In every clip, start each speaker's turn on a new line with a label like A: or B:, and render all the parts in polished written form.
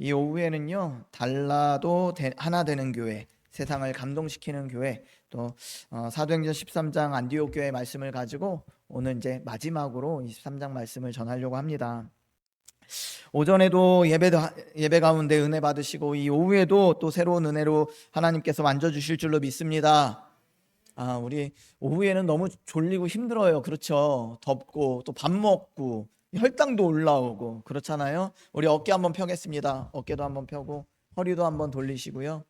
A: 이 오후에는요, 달라도 하나 되는 교회, 세상을 감동시키는 교회, 또 사도행전 13장 안디옥 교회 말씀을 가지고 오늘 이제 마지막으로 23장 말씀을 전하려고 합니다. 오전에도 예배 가운데 은혜 받으시고 이 오후에도 또 새로운 은혜로 하나님께서 만져주실 줄로 믿습니다. 우리 오후에는 너무 졸리고 힘들어요. 그렇죠? 덥고 또 밥 먹고 혈당도 올라오고 그렇잖아요. 우리 어깨 한번 펴겠습니다. 어깨도 한번 펴고 허리도 한번 돌리시고요.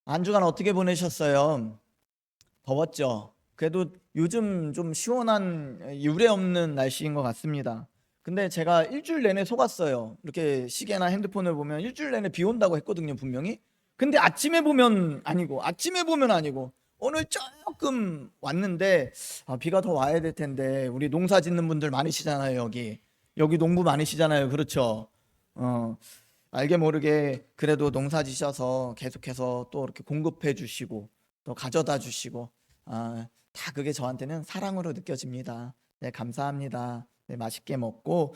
A: 한 주간 어떻게 보내셨어요? 더웠죠? 그래도 요즘 좀 시원한 유례 없는 날씨인 것 같습니다. 근데 제가 일주일 내내 속았어요. 이렇게 시계나 핸드폰을 보면 일주일 내내 비 온다고 했거든요, 분명히. 근데 아침에 보면 아니고 오늘 조금 왔는데 비가 더 와야 될 텐데 우리 농사 짓는 분들 많으시잖아요, 여기 농부 많으시잖아요. 그렇죠? 어, 알게 모르게 그래도 농사 지셔서 계속해서 또 이렇게 공급해 주시고 또 가져다 주시고 다 그게 저한테는 사랑으로 느껴집니다. 네, 감사합니다. 네, 맛있게 먹고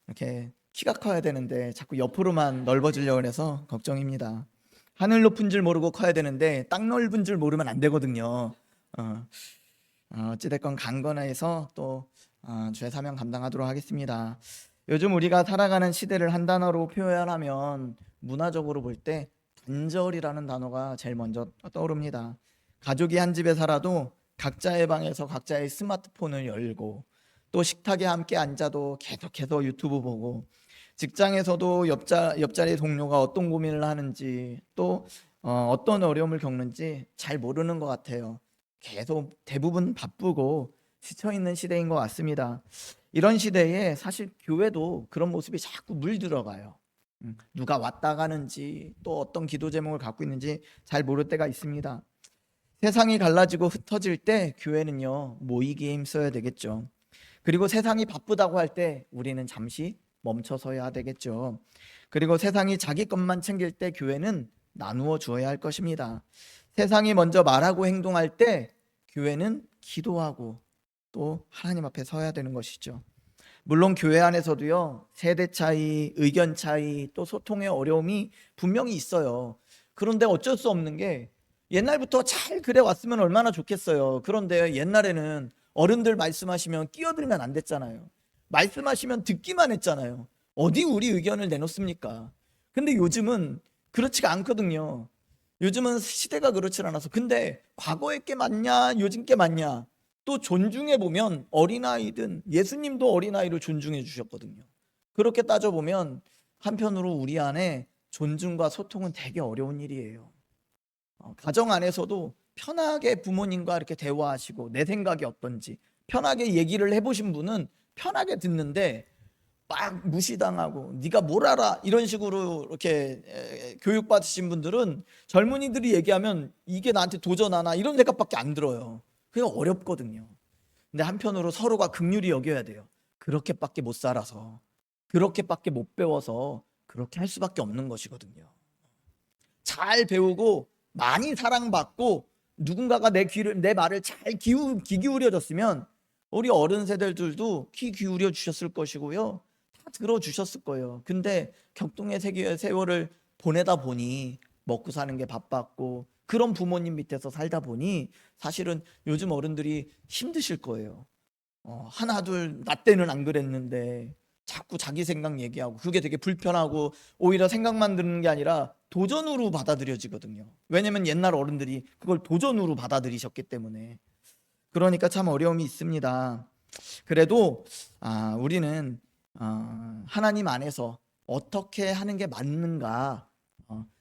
A: 이렇게 키가 커야 되는데 자꾸 옆으로만 넓어지려고 해서 걱정입니다. 하늘 높은 줄 모르고 커야 되는데 땅 넓은 줄 모르면 안 되거든요. 어찌됐건 강건해서 또 주의 사명 감당하도록 하겠습니다. 요즘 우리가 살아가는 시대를 한 단어로 표현하면 문화적으로 볼 때 단절이라는 단어가 제일 먼저 떠오릅니다. 가족이 한 집에 살아도 각자의 방에서 각자의 스마트폰을 열고 또 식탁에 함께 앉아도 계속해서 유튜브 보고 직장에서도 옆자리 동료가 어떤 고민을 하는지 또 어떤 어려움을 겪는지 잘 모르는 것 같아요. 계속 대부분 바쁘고 지쳐있는 시대인 것 같습니다. 이런 시대에 사실 교회도 그런 모습이 자꾸 물들어가요. 누가 왔다 가는지 또 어떤 기도 제목을 갖고 있는지 잘 모를 때가 있습니다. 세상이 갈라지고 흩어질 때 교회는요, 모이기에 힘써야 되겠죠. 그리고 세상이 바쁘다고 할 때 우리는 잠시 멈춰서야 되겠죠. 그리고 세상이 자기 것만 챙길 때 교회는 나누어 주어야 할 것입니다. 세상이 먼저 말하고 행동할 때 교회는 기도하고 또 하나님 앞에 서야 되는 것이죠. 물론 교회 안에서도요, 세대 차이, 의견 차이, 또 소통의 어려움이 분명히 있어요. 그런데 어쩔 수 없는 게 옛날부터 잘 그래 왔으면 얼마나 좋겠어요. 그런데 옛날에는 어른들 말씀하시면 끼어들면 안 됐잖아요. 말씀하시면 듣기만 했잖아요. 어디 우리 의견을 내놓습니까? 근데 요즘은 그렇지가 않거든요. 요즘은 시대가 그렇지 않아서. 근데 과거의 게 맞냐, 요즘 게 맞냐? 또 존중해 보면 어린아이든 예수님도 어린아이를 존중해 주셨거든요. 그렇게 따져보면 한편으로 우리 안에 존중과 소통은 되게 어려운 일이에요. 가정 안에서도 편하게 부모님과 이렇게 대화하시고 내 생각이 어떤지 편하게 얘기를 해보신 분은 편하게 듣는데 막 무시당하고 네가 뭘 알아 이런 식으로 이렇게 교육받으신 분들은 젊은이들이 얘기하면 이게 나한테 도전하나 이런 생각밖에 안 들어요. 그게 어렵거든요. 근데 한편으로 서로가 긍휼히 여겨야 돼요. 그렇게밖에 못 살아서 그렇게밖에 못 배워서 그렇게 할 수밖에 없는 것이거든요. 잘 배우고 많이 사랑받고 누군가가 내 말을 잘 귀 기울여줬으면 우리 어른 세대들도 귀 기울여 주셨을 것이고요. 다 들어주셨을 거예요. 근데 격동의 세월을 보내다 보니 먹고 사는 게 바빴고 그런 부모님 밑에서 살다 보니 사실은 요즘 어른들이 힘드실 거예요. 하나 둘 나 때는 안 그랬는데 자꾸 자기 생각 얘기하고 그게 되게 불편하고 오히려 생각만 드는 게 아니라 도전으로 받아들여지거든요. 왜냐면 옛날 어른들이 그걸 도전으로 받아들이셨기 때문에. 그러니까 참 어려움이 있습니다. 그래도 우리는 하나님 안에서 어떻게 하는 게 맞는가,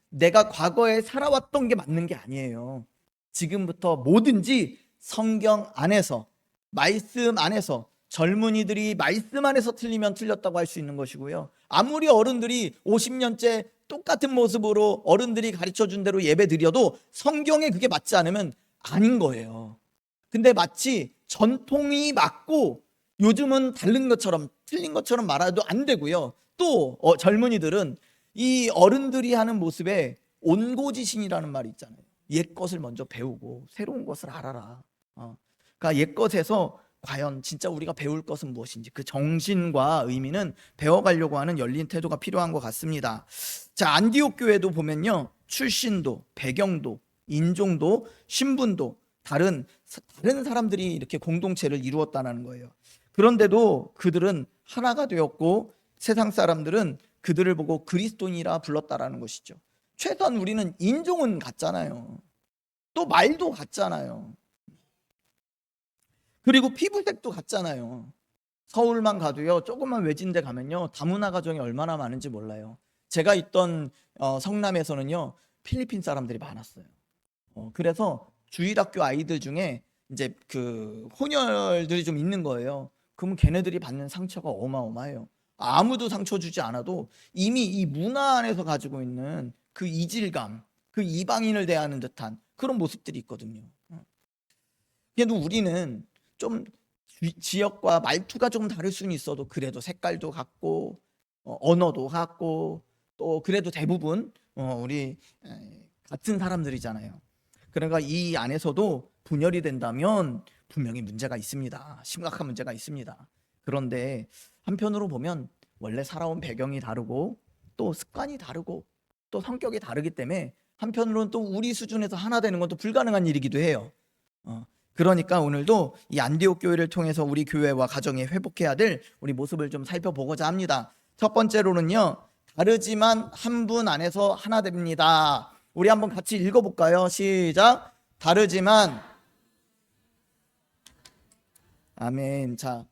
A: 내가 과거에 살아왔던 게 맞는 게 아니에요. 지금부터 뭐든지 성경 안에서 말씀 안에서 젊은이들이 말씀 안에서 틀리면 틀렸다고 할 수 있는 것이고요. 아무리 어른들이 50년째 똑같은 모습으로 어른들이 가르쳐 준 대로 예배 드려도 성경에 그게 맞지 않으면 아닌 거예요. 근데 마치 전통이 맞고 요즘은 다른 것처럼 틀린 것처럼 말해도 안 되고요. 또 젊은이들은 이 어른들이 하는 모습에 온고지신이라는 말이 있잖아요. 옛 것을 먼저 배우고 새로운 것을 알아라. 그러니까 옛 것에서 과연 진짜 우리가 배울 것은 무엇인지 그 정신과 의미는 배워가려고 하는 열린 태도가 필요한 것 같습니다. 자, 안디옥 교회도 보면요, 출신도, 배경도, 인종도, 신분도 다른 사람들이 이렇게 공동체를 이루었다는 거예요. 그런데도 그들은 하나가 되었고 세상 사람들은 그들을 보고 그리스도인이라 불렀다라는 것이죠. 최소한 우리는 인종은 같잖아요. 또 말도 같잖아요. 그리고 피부색도 같잖아요. 서울만 가도요, 조금만 외진 데 가면요, 다문화 가정이 얼마나 많은지 몰라요. 제가 있던 성남에서는요, 필리핀 사람들이 많았어요. 그래서 주일학교 아이들 중에 이제 그 혼혈들이 좀 있는 거예요. 그러면 걔네들이 받는 상처가 어마어마해요. 아무도 상처 주지 않아도 이미 이 문화 안에서 가지고 있는 그 이질감, 그 이방인을 대하는 듯한 그런 모습들이 있거든요. 그래도 우리는 좀 지역과 말투가 조금 다를 수는 있어도 그래도 색깔도 같고 언어도 같고 또 그래도 대부분 우리 같은 사람들이잖아요. 그러니까 이 안에서도 분열이 된다면 분명히 문제가 있습니다. 심각한 문제가 있습니다. 그런데 한편으로 보면 원래 살아온 배경이 다르고 또 습관이 다르고 또 성격이 다르기 때문에 한편으로는 또 우리 수준에서 하나 되는 건 또 불가능한 일이기도 해요. 그러니까 오늘도 이 안디옥 교회를 통해서 우리 교회와 가정이 회복해야 될 우리 모습을 좀 살펴보고자 합니다. 첫 번째로는요, 다르지만 한 분 안에서 하나 됩니다. 우리 한번 같이 읽어볼까요? 시작. 다르지만, 아멘. 자,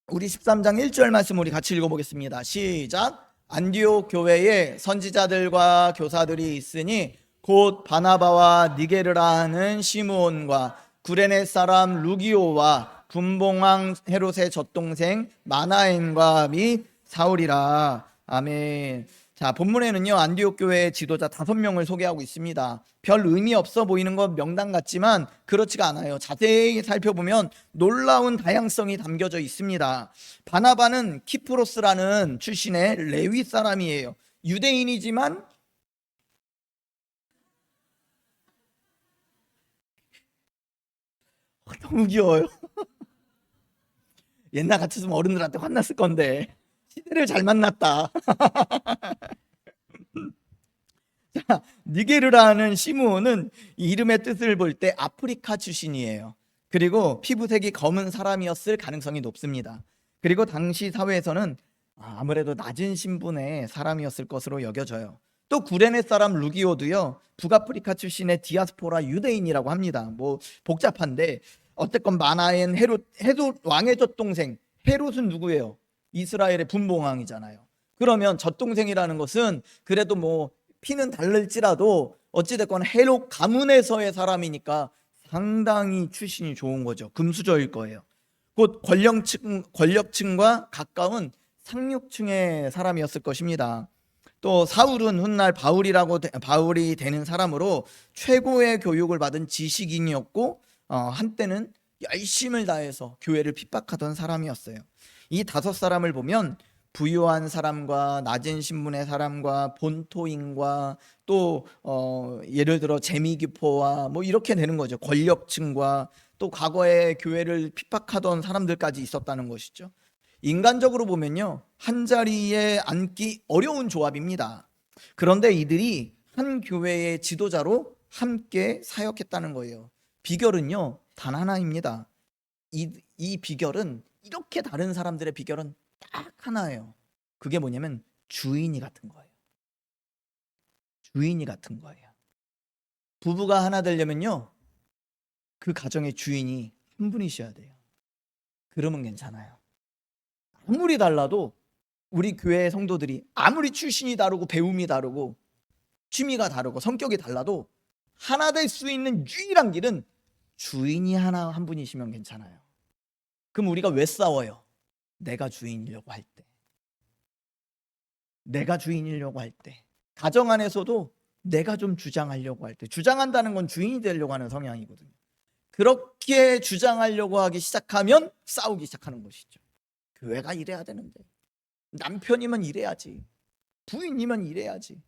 A: 우리 13장 1절 말씀 우리 같이 읽어보겠습니다. 시작. 안디옥 교회에 선지자들과 교사들이 있으니 곧 바나바와 니게르라는 시므온과 구레네 사람 루기오와 분봉왕 헤롯의 젖동생 마나엔과 및 사울이라. 아멘. 자, 본문에는요, 안디옥 교회의 지도자 5명을 소개하고 있습니다. 별 의미 없어 보이는 건 명단 같지만 그렇지가 않아요. 자세히 살펴보면 놀라운 다양성이 담겨져 있습니다. 바나바는 키프로스라는 출신의 레위 사람이에요. 유대인이지만 너무 귀여워요. 옛날 같았으면 어른들한테 혼났을 건데 시대를 잘 만났다. 자, 니게르라는 시므온은 이름의 뜻을 볼 때 아프리카 출신이에요. 그리고 피부색이 검은 사람이었을 가능성이 높습니다. 그리고 당시 사회에서는 아무래도 낮은 신분의 사람이었을 것으로 여겨져요. 또 구레네 사람 루기오도요, 북아프리카 출신의 디아스포라 유대인이라고 합니다. 뭐 복잡한데 어쨌건 마나엔 헤롯 왕의 젖동생. 헤롯은 누구예요? 이스라엘의 분봉왕이잖아요. 그러면 젖동생이라는 것은 그래도 뭐 피는 다를지라도 어찌됐건 헤롯 가문에서의 사람이니까 상당히 출신이 좋은 거죠. 금수저일 거예요. 곧 권력층과 가까운 상류층의 사람이었을 것입니다. 또 사울은 훗날 바울이 되는 사람으로 최고의 교육을 받은 지식인이었고 한때는 열심을 다해서 교회를 핍박하던 사람이었어요. 이 5사람을 보면 부유한 사람과 낮은 신분의 사람과 본토인과 또 예를 들어 재미기포와 뭐 이렇게 되는 거죠. 권력층과 또 과거에 교회를 핍박하던 사람들까지 있었다는 것이죠. 인간적으로 보면요, 한 자리에 앉기 어려운 조합입니다. 그런데 이들이 한 교회의 지도자로 함께 사역했다는 거예요. 비결은요, 단 하나입니다. 이 비결은, 이렇게 다른 사람들의 비결은 딱 하나예요. 그게 뭐냐면 주인이 같은 거예요. 주인이 같은 거예요. 부부가 하나 되려면요, 그 가정의 주인이 한 분이셔야 돼요. 그러면 괜찮아요. 아무리 달라도 우리 교회 성도들이 아무리 출신이 다르고 배움이 다르고 취미가 다르고 성격이 달라도 하나 될 수 있는 유일한 길은 주인이 한 분이시면 괜찮아요. 그럼 우리가 왜 싸워요? 내가 주인이려고 할 때, 내가 주인이려고 할 때, 가정 안에서도 내가 좀 주장하려고 할 때, 주장한다는 건 주인이 되려고 하는 성향이거든요. 그렇게 주장하려고 하기 시작하면 싸우기 시작하는 것이죠. 교회가 이래야 되는데, 남편이면 이래야지, 부인이면 이래야지,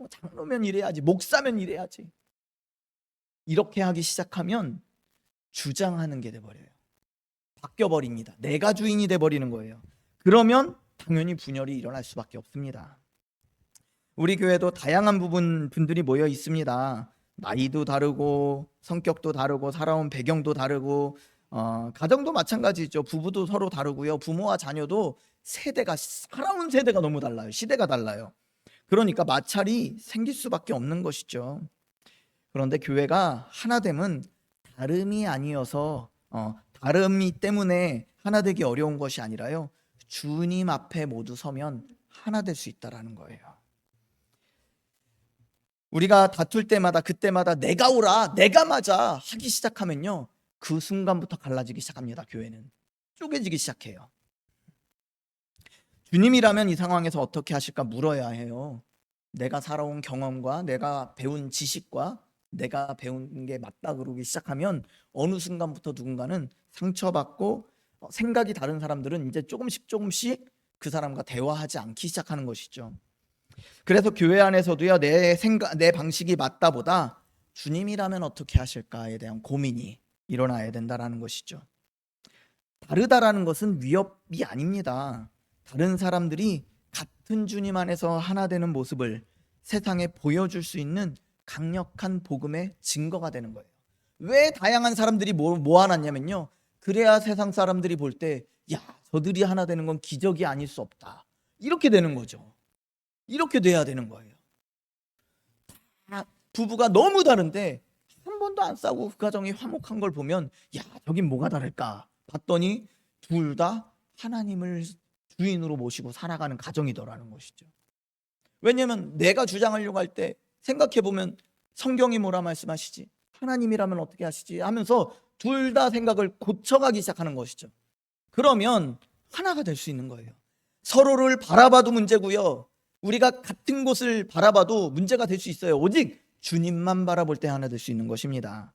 A: 장로면 이래야지, 목사면 이래야지. 이렇게 하기 시작하면 주장하는 게 돼버려요. 바뀌어버립니다. 내가 주인이 돼버리는 거예요. 그러면 당연히 분열이 일어날 수밖에 없습니다. 우리 교회도 다양한 분들이 모여 있습니다. 나이도 다르고 성격도 다르고 살아온 배경도 다르고 가정도 마찬가지죠. 부부도 서로 다르고요. 부모와 자녀도 살아온 세대가 너무 달라요. 시대가 달라요. 그러니까 마찰이 생길 수밖에 없는 것이죠. 그런데 교회가 하나됨은 다름이 아니어서 다름이 때문에 하나 되기 어려운 것이 아니라요, 주님 앞에 모두 서면 하나 될 수 있다라는 거예요. 우리가 다툴 때마다 그때마다 내가 옳아, 내가 맞아 하기 시작하면요, 그 순간부터 갈라지기 시작합니다. 교회는 쪼개지기 시작해요. 주님이라면 이 상황에서 어떻게 하실까 물어야 해요. 내가 살아온 경험과 내가 배운 지식과 내가 배운 게 맞다 그러기 시작하면 어느 순간부터 누군가는 상처받고 생각이 다른 사람들은 이제 조금씩 그 사람과 대화하지 않기 시작하는 것이죠. 그래서 교회 안에서도요, 내 방식이 맞다보다 주님이라면 어떻게 하실까에 대한 고민이 일어나야 된다라는 것이죠. 다르다라는 것은 위협이 아닙니다. 다른 사람들이 같은 주님 안에서 하나 되는 모습을 세상에 보여줄 수 있는 강력한 복음의 증거가 되는 거예요. 왜 다양한 사람들이 모아놨냐면요, 그래야 세상 사람들이 볼 때 야, 저들이 하나 되는 건 기적이 아닐 수 없다, 이렇게 되는 거죠. 이렇게 돼야 되는 거예요. 부부가 너무 다른데 한 번도 안 싸우고 그 가정이 화목한 걸 보면 야, 저긴 뭐가 다를까 봤더니 둘 다 하나님을 주인으로 모시고 살아가는 가정이더라는 것이죠. 왜냐하면 내가 주장하려고 할 때 생각해보면 성경이 뭐라 말씀하시지, 하나님이라면 어떻게 하시지 하면서 둘 다 생각을 고쳐가기 시작하는 것이죠. 그러면 하나가 될 수 있는 거예요. 서로를 바라봐도 문제고요, 우리가 같은 곳을 바라봐도 문제가 될 수 있어요. 오직 주님만 바라볼 때 하나 될 수 있는 것입니다.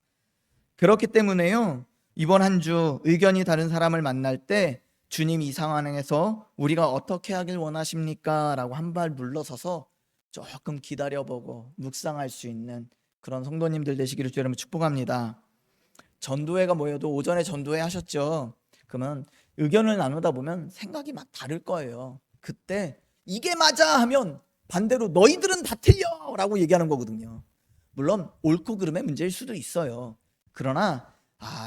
A: 그렇기 때문에요, 이번 한 주 의견이 다른 사람을 만날 때 주님 이 상황에서 우리가 어떻게 하길 원하십니까? 라고 한 발 물러서서 조금 기다려보고 묵상할 수 있는 그런 성도님들 되시기를 주 여러분 축복합니다. 전도회가 모여도 오전에 전도회 하셨죠? 그러면 의견을 나누다 보면 생각이 막 다를 거예요. 그때 이게 맞아 하면 반대로 너희들은 다 틀려 라고 얘기하는 거거든요. 물론 옳고 그름의 문제일 수도 있어요. 그러나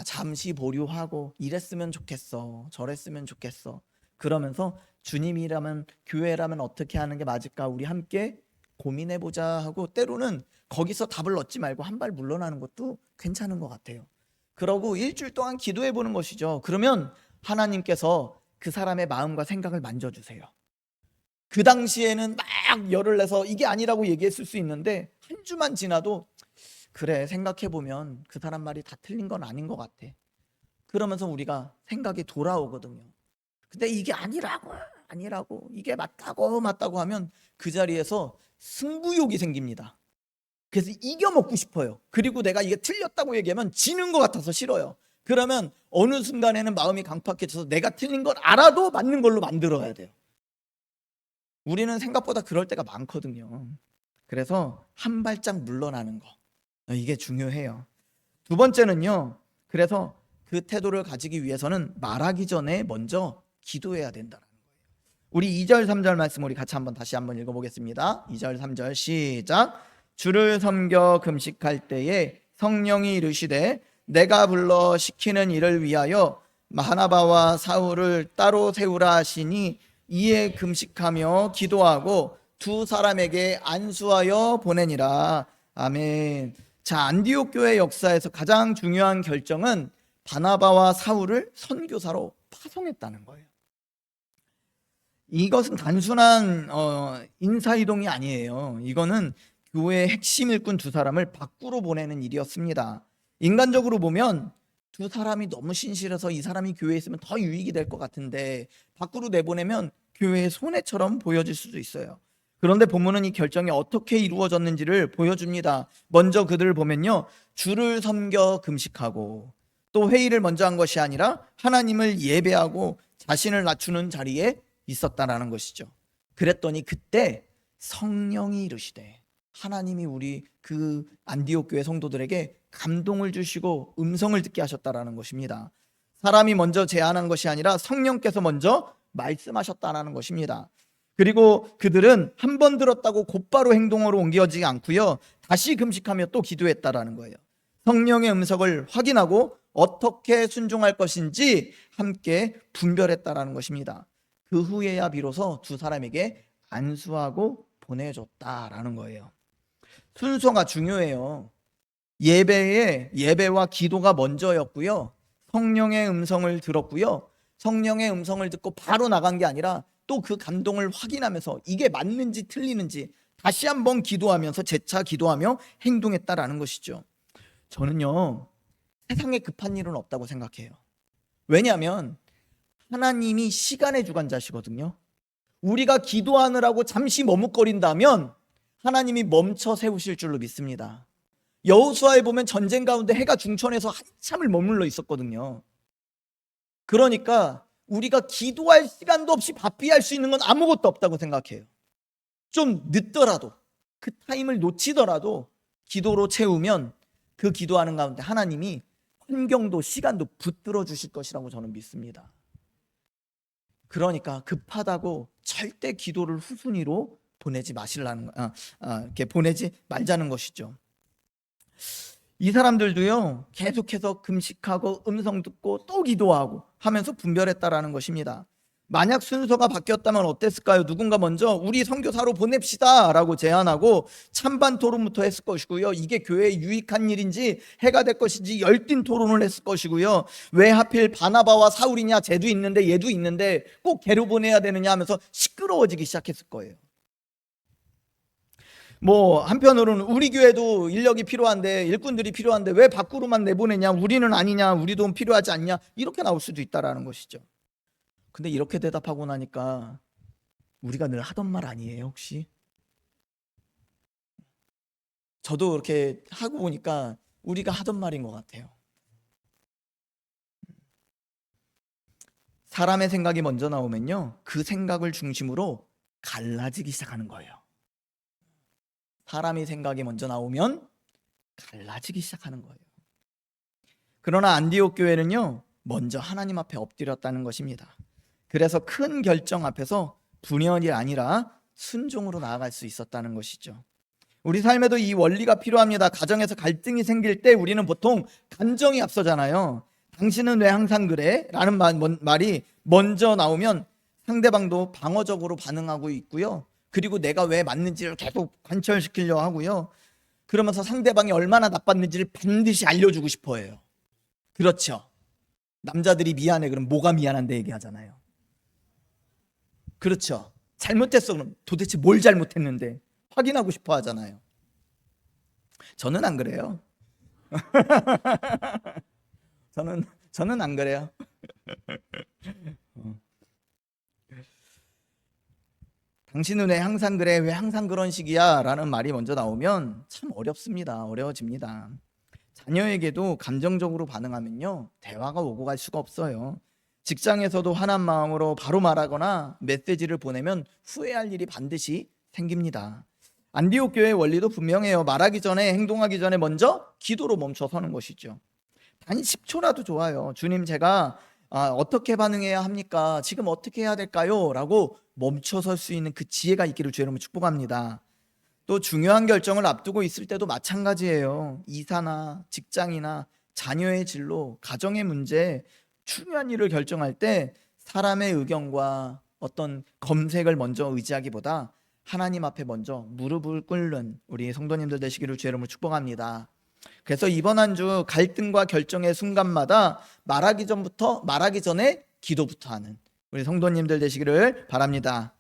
A: 잠시 보류하고 이랬으면 좋겠어, 저랬으면 좋겠어, 그러면서 주님이라면, 교회라면 어떻게 하는 게 맞을까 우리 함께 고민해보자 하고, 때로는 거기서 답을 얻지 말고 한 발 물러나는 것도 괜찮은 것 같아요. 그러고 일주일 동안 기도해보는 것이죠. 그러면 하나님께서 그 사람의 마음과 생각을 만져주세요. 그 당시에는 막 열을 내서 이게 아니라고 얘기했을 수 있는데 한 주만 지나도 그래, 생각해보면 그 사람 말이 다 틀린 건 아닌 것 같아, 그러면서 우리가 생각이 돌아오거든요. 근데 이게 아니라고 이게 맞다고 하면 그 자리에서 승부욕이 생깁니다. 그래서 이겨먹고 싶어요. 그리고 내가 이게 틀렸다고 얘기하면 지는 것 같아서 싫어요. 그러면 어느 순간에는 마음이 강팍해져서 내가 틀린 걸 알아도 맞는 걸로 만들어야 돼요. 우리는 생각보다 그럴 때가 많거든요. 그래서 한 발짝 물러나는 거, 이게 중요해요. 두 번째는요, 그래서 그 태도를 가지기 위해서는 말하기 전에 먼저 기도해야 된다는 거예요. 우리 2절 3절 말씀 우리 같이 다시 한번 읽어보겠습니다. 2절 3절 시작. 주를 섬겨 금식할 때에 성령이 이르시되 내가 불러 시키는 일을 위하여 바나바와 사울을 따로 세우라 하시니 이에 금식하며 기도하고 두 사람에게 안수하여 보내니라. 아멘. 자, 안디옥 교회 역사에서 가장 중요한 결정은 바나바와 사울을 선교사로 파송했다는 거예요. 이것은 단순한 인사이동이 아니에요. 이거는 교회의 핵심 일꾼 두 사람을 밖으로 보내는 일이었습니다. 인간적으로 보면 두 사람이 너무 신실해서 이 사람이 교회에 있으면 더 유익이 될 것 같은데 밖으로 내보내면 교회의 손해처럼 보여질 수도 있어요. 그런데 본문은 이 결정이 어떻게 이루어졌는지를 보여줍니다. 먼저 그들을 보면요, 주를 섬겨 금식하고, 또 회의를 먼저 한 것이 아니라 하나님을 예배하고 자신을 낮추는 자리에 있었다라는 것이죠. 그랬더니 그때 성령이 이르시되, 하나님이 우리 그 안디옥 교회 성도들에게 감동을 주시고 음성을 듣게 하셨다라는 것입니다. 사람이 먼저 제안한 것이 아니라 성령께서 먼저 말씀하셨다라는 것입니다. 그리고 그들은 한 번 들었다고 곧바로 행동으로 옮겨지지 않고요, 다시 금식하며 또 기도했다라는 거예요. 성령의 음성을 확인하고 어떻게 순종할 것인지 함께 분별했다라는 것입니다. 그 후에야 비로소 두 사람에게 안수하고 보내줬다라는 거예요. 순서가 중요해요. 예배와 기도가 먼저였고요, 성령의 음성을 들었고요, 성령의 음성을 듣고 바로 나간 게 아니라 또 그 감동을 확인하면서 이게 맞는지 틀리는지 다시 한번 기도하면서 재차 기도하며 행동했다라는 것이죠. 저는요, 세상에 급한 일은 없다고 생각해요. 왜냐하면 하나님이 시간의 주관자시거든요. 우리가 기도하느라고 잠시 머뭇거린다면 하나님이 멈춰 세우실 줄로 믿습니다. 여호수아에 보면 전쟁 가운데 해가 중천에서 한참을 머물러 있었거든요. 그러니까 우리가 기도할 시간도 없이 바삐 할 수 있는 건 아무것도 없다고 생각해요. 좀 늦더라도, 그 타임을 놓치더라도 기도로 채우면 그 기도하는 가운데 하나님이 환경도 시간도 붙들어 주실 것이라고 저는 믿습니다. 그러니까 급하다고 절대 기도를 후순위로 보내지 마시라는 이렇게 보내지 말자는 것이죠. 이 사람들도요, 계속해서 금식하고 음성 듣고 또 기도하고 하면서 분별했다라는 것입니다. 만약 순서가 바뀌었다면 어땠을까요? 누군가 먼저 우리 선교사로 보냅시다 라고 제안하고 찬반 토론부터 했을 것이고요, 이게 교회에 유익한 일인지 해가 될 것인지 열띤 토론을 했을 것이고요, 왜 하필 바나바와 사울이냐, 쟤도 있는데 얘도 있는데 꼭 걔로 보내야 되느냐 하면서 시끄러워지기 시작했을 거예요. 한편으로는 우리 교회도 인력이 필요한데, 일꾼들이 필요한데 왜 밖으로만 내보내냐, 우리는 아니냐, 우리도 필요하지 않냐, 이렇게 나올 수도 있다라는 것이죠. 근데 이렇게 대답하고 나니까 우리가 늘 하던 말 아니에요 혹시? 저도 이렇게 하고 보니까 우리가 하던 말인 것 같아요. 사람의 생각이 먼저 나오면요, 그 생각을 중심으로 갈라지기 시작하는 거예요. 사람의 생각이 먼저 나오면 갈라지기 시작하는 거예요. 그러나 안디옥 교회는요, 먼저 하나님 앞에 엎드렸다는 것입니다. 그래서 큰 결정 앞에서 분열이 아니라 순종으로 나아갈 수 있었다는 것이죠. 우리 삶에도 이 원리가 필요합니다. 가정에서 갈등이 생길 때 우리는 보통 감정이 앞서잖아요. 당신은 왜 항상 그래? 라는 말이 먼저 나오면 상대방도 방어적으로 반응하고 있고요, 그리고 내가 왜 맞는지를 계속 관철시키려고 하고요, 그러면서 상대방이 얼마나 나빴는지를 반드시 알려주고 싶어 해요. 그렇죠. 남자들이 미안해 그럼 뭐가 미안한데 얘기하잖아요. 그렇죠. 잘못했어 그럼 도대체 뭘 잘못했는데 확인하고 싶어 하잖아요. 저는 안 그래요. 저는 안 그래요. 당신은 왜 항상 그래? 왜 항상 그런 식이야? 라는 말이 먼저 나오면 참 어렵습니다. 어려워집니다. 자녀에게도 감정적으로 반응하면요, 대화가 오고 갈 수가 없어요. 직장에서도 화난 마음으로 바로 말하거나 메시지를 보내면 후회할 일이 반드시 생깁니다. 안디옥 교회의 원리도 분명해요. 말하기 전에, 행동하기 전에 먼저 기도로 멈춰서는 것이죠. 단 10초라도 좋아요. 주님, 제가 어떻게 반응해야 합니까? 지금 어떻게 해야 될까요? 라고 멈춰설 수 있는 그 지혜가 있기를 주의 이름으로 축복합니다. 또 중요한 결정을 앞두고 있을 때도 마찬가지예요. 이사나 직장이나 자녀의 진로, 가정의 문제, 중요한 일을 결정할 때 사람의 의견과 어떤 검색을 먼저 의지하기보다 하나님 앞에 먼저 무릎을 꿇는 우리 성도님들 되시기를 주의 이름으로 축복합니다. 그래서 이번 한 주 갈등과 결정의 순간마다 말하기 전에 기도부터 하는 우리 성도님들 되시기를 바랍니다.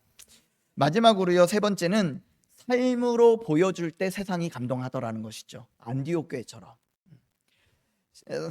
A: 마지막으로요, 세 번째는 삶으로 보여줄 때 세상이 감동하더라는 것이죠. 안디옥 교회처럼.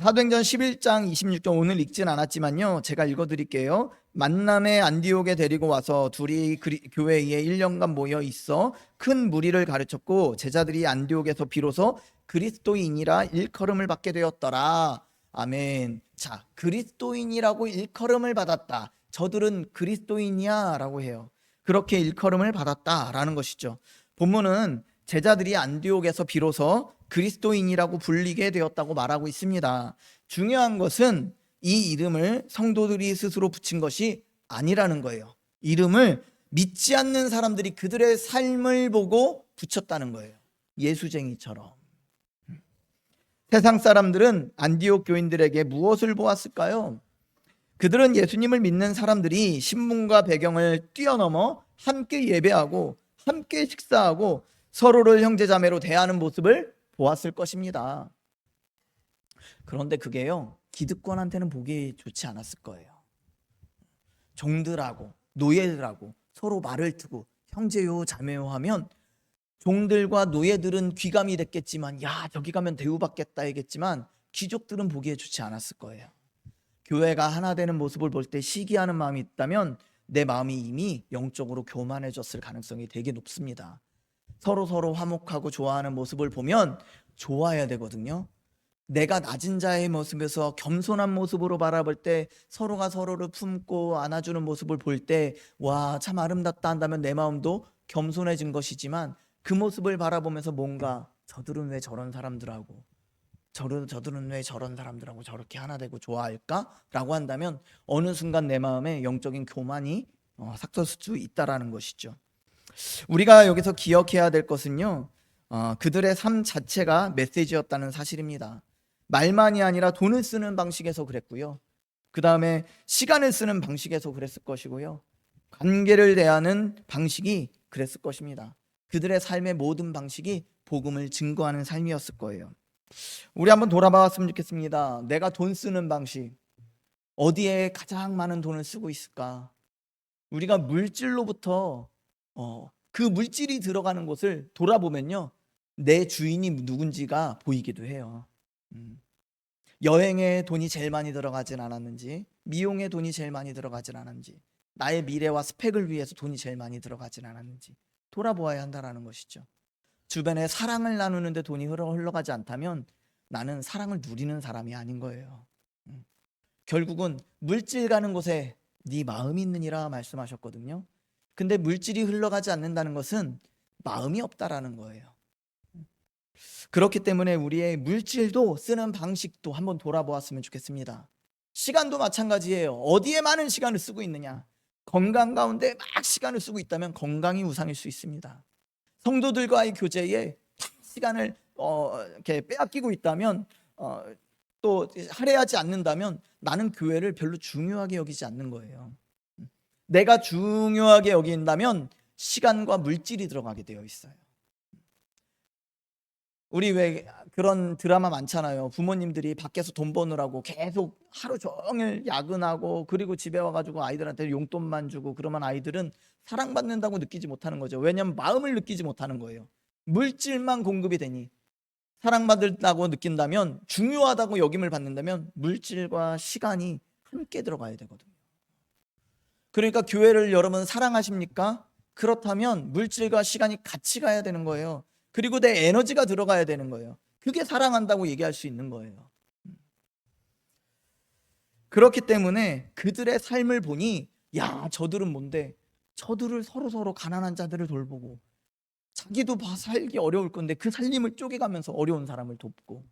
A: 사도행전 11장 26절 오늘 읽진 않았지만요, 제가 읽어드릴게요. 만남의 안디옥에 데리고 와서 둘이 교회에 1년간 모여 있어 큰 무리를 가르쳤고 제자들이 안디옥에서 비로소 그리스도인이라 일컬음을 받게 되었더라. 아멘. 자, 그리스도인이라고 일컬음을 받았다. 저들은 그리스도인이야 라고 해요. 그렇게 일컬음을 받았다라는 것이죠. 본문은 제자들이 안디옥에서 비로소 그리스도인이라고 불리게 되었다고 말하고 있습니다. 중요한 것은 이 이름을 성도들이 스스로 붙인 것이 아니라는 거예요. 이름을 믿지 않는 사람들이 그들의 삶을 보고 붙였다는 거예요. 예수쟁이처럼. 세상 사람들은 안디옥 교인들에게 무엇을 보았을까요? 그들은 예수님을 믿는 사람들이 신분과 배경을 뛰어넘어 함께 예배하고 함께 식사하고 서로를 형제자매로 대하는 모습을 보았을 것입니다. 그런데 그게요, 기득권한테는 보기 좋지 않았을 거예요. 종들하고 노예들하고 서로 말을 트고 형제요 자매요 하면 종들과 노예들은 귀감이 됐겠지만, 야, 저기 가면 대우받겠다 했겠지만, 귀족들은 보기에 좋지 않았을 거예요. 교회가 하나 되는 모습을 볼 때 시기하는 마음이 있다면 내 마음이 이미 영적으로 교만해졌을 가능성이 되게 높습니다. 서로 화목하고 좋아하는 모습을 보면 좋아야 되거든요. 내가 낮은 자의 모습에서 겸손한 모습으로 바라볼 때, 서로가 서로를 품고 안아주는 모습을 볼 때 와, 참 아름답다 한다면 내 마음도 겸손해진 것이지만, 그 모습을 바라보면서 뭔가 저들은 왜 저런 사람들하고 저들은 왜 저런 사람들하고 저렇게 하나 되고 좋아할까? 라고 한다면 어느 순간 내 마음에 영적인 교만이 삭터질 수 있다라는 것이죠. 우리가 여기서 기억해야 될 것은요, 그들의 삶 자체가 메시지였다는 사실입니다. 말만이 아니라 돈을 쓰는 방식에서 그랬고요, 그 다음에 시간을 쓰는 방식에서 그랬을 것이고요, 관계를 대하는 방식이 그랬을 것입니다. 그들의 삶의 모든 방식이 복음을 증거하는 삶이었을 거예요. 우리 한번 돌아봤으면 좋겠습니다. 내가 돈 쓰는 방식, 어디에 가장 많은 돈을 쓰고 있을까? 우리가 물질로부터 그 물질이 들어가는 곳을 돌아보면요, 내 주인이 누군지가 보이기도 해요. 여행에 돈이 제일 많이 들어가진 않았는지, 미용에 돈이 제일 많이 들어가진 않았는지, 나의 미래와 스펙을 위해서 돈이 제일 많이 들어가진 않았는지 돌아보아야 한다는 것이죠. 주변에 사랑을 나누는데 돈이 흘러가지 않다면 나는 사랑을 누리는 사람이 아닌 거예요. 결국은 물질 가는 곳에 네 마음이 있느니라 말씀하셨거든요. 근데 물질이 흘러가지 않는다는 것은 마음이 없다라는 거예요. 그렇기 때문에 우리의 물질도 쓰는 방식도 한번 돌아보았으면 좋겠습니다. 시간도 마찬가지예요. 어디에 많은 시간을 쓰고 있느냐? 건강 가운데 막 시간을 쓰고 있다면 건강이 우상일 수 있습니다. 성도들과의 교제에 시간을 이렇게 빼앗기고 있다면, 또 할애하지 않는다면 나는 교회를 별로 중요하게 여기지 않는 거예요. 내가 중요하게 여긴다면 시간과 물질이 들어가게 되어 있어요. 우리 왜 그런 드라마 많잖아요. 부모님들이 밖에서 돈 버느라고 계속 하루 종일 야근하고, 그리고 집에 와가지고 아이들한테 용돈만 주고, 그러면 아이들은 사랑받는다고 느끼지 못하는 거죠. 왜냐하면 마음을 느끼지 못하는 거예요. 물질만 공급이 되니, 사랑받는다고 느낀다면, 중요하다고 여김을 받는다면 물질과 시간이 함께 들어가야 되거든요. 그러니까 교회를 여러분 사랑하십니까? 그렇다면 물질과 시간이 같이 가야 되는 거예요. 그리고 내 에너지가 들어가야 되는 거예요. 그게 사랑한다고 얘기할 수 있는 거예요. 그렇기 때문에 그들의 삶을 보니, 야, 저들은 뭔데? 저들을 서로 가난한 자들을 돌보고, 자기도 살기 어려울 건데 그 살림을 쪼개가면서 어려운 사람을 돕고,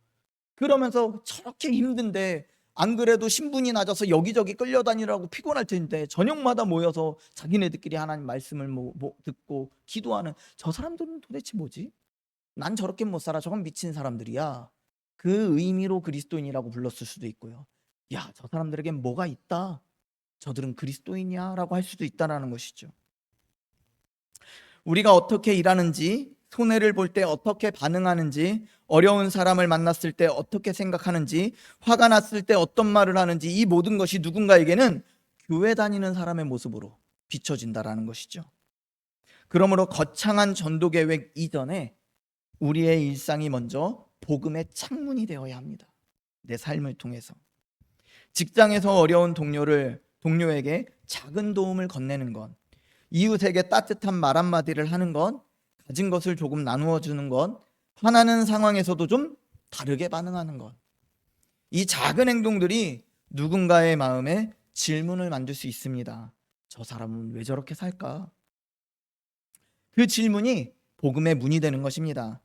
A: 그러면서 저렇게 힘든데, 안 그래도 신분이 낮아서 여기저기 끌려다니라고 피곤할 텐데 저녁마다 모여서 자기네들끼리 하나님 말씀을 듣고 기도하는 저 사람들은 도대체 뭐지? 난 저렇게 못 살아, 저건 미친 사람들이야. 그 의미로 그리스도인이라고 불렀을 수도 있고요, 야, 저 사람들에겐 뭐가 있다, 저들은 그리스도인이야 라고 할 수도 있다는 것이죠. 우리가 어떻게 일하는지, 손해를 볼 때 어떻게 반응하는지, 어려운 사람을 만났을 때 어떻게 생각하는지, 화가 났을 때 어떤 말을 하는지, 이 모든 것이 누군가에게는 교회 다니는 사람의 모습으로 비춰진다라는 것이죠. 그러므로 거창한 전도 계획 이전에 우리의 일상이 먼저 복음의 창문이 되어야 합니다. 내 삶을 통해서 직장에서 어려운 동료에게 작은 도움을 건네는 것, 이웃에게 따뜻한 말 한마디를 하는 것, 가진 것을 조금 나누어 주는 것, 화나는 상황에서도 좀 다르게 반응하는 것, 이 작은 행동들이 누군가의 마음에 질문을 만들 수 있습니다. 저 사람은 왜 저렇게 살까? 그 질문이 복음의 문이 되는 것입니다.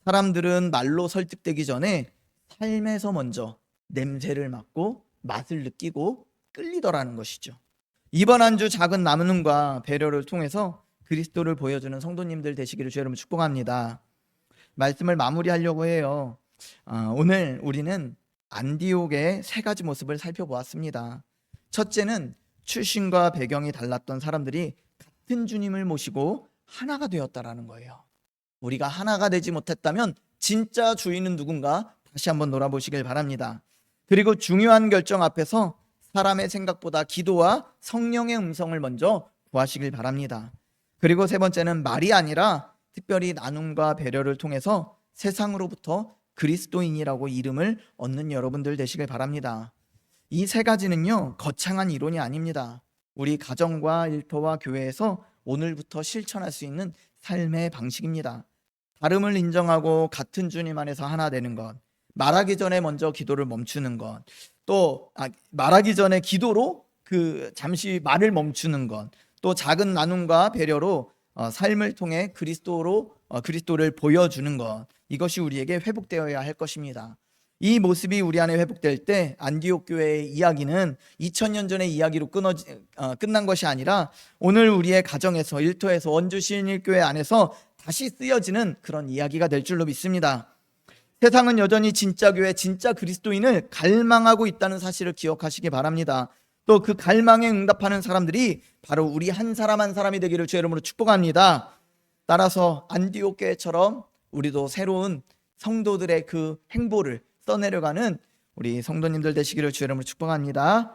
A: 사람들은 말로 설득되기 전에 삶에서 먼저 냄새를 맡고 맛을 느끼고 끌리더라는 것이죠. 이번 한 주 작은 나눔과 배려를 통해서 그리스도를 보여주는 성도님들 되시기를 주의 이름으로 축복합니다. 말씀을 마무리하려고 해요. 오늘 우리는 안디옥의 세 가지 모습을 살펴보았습니다. 첫째는 출신과 배경이 달랐던 사람들이 같은 주님을 모시고 하나가 되었다라는 거예요. 우리가 하나가 되지 못했다면 진짜 주인은 누군가 다시 한번 놀아보시길 바랍니다. 그리고 중요한 결정 앞에서 사람의 생각보다 기도와 성령의 음성을 먼저 구하시길 바랍니다. 그리고 세 번째는 말이 아니라 특별히 나눔과 배려를 통해서 세상으로부터 그리스도인이라고 이름을 얻는 여러분들 되시길 바랍니다. 이 세 가지는요, 거창한 이론이 아닙니다. 우리 가정과 일터와 교회에서 오늘부터 실천할 수 있는 삶의 방식입니다. 다름을 인정하고 같은 주님 안에서 하나 되는 것, 말하기 전에 먼저 기도를 멈추는 것, 또 말하기 전에 기도로 잠시 말을 멈추는 것, 또 작은 나눔과 배려로 삶을 통해 그리스도를 보여주는 것, 이것이 우리에게 회복되어야 할 것입니다. 이 모습이 우리 안에 회복될 때 안디옥 교회의 이야기는 2000년 전의 이야기로 끝난 것이 아니라 오늘 우리의 가정에서, 일터에서, 원주 시인일교회 안에서 다시 쓰여지는 그런 이야기가 될 줄로 믿습니다. 세상은 여전히 진짜 교회, 진짜 그리스도인을 갈망하고 있다는 사실을 기억하시기 바랍니다. 또 그 갈망에 응답하는 사람들이 바로 우리 한 사람 한 사람이 되기를 주의 이름으로 축복합니다. 따라서 안디옥 교회처럼 우리도 새로운 성도들의 그 행보를 써내려가는 우리 성도님들 되시기를 주의 이름으로 축복합니다.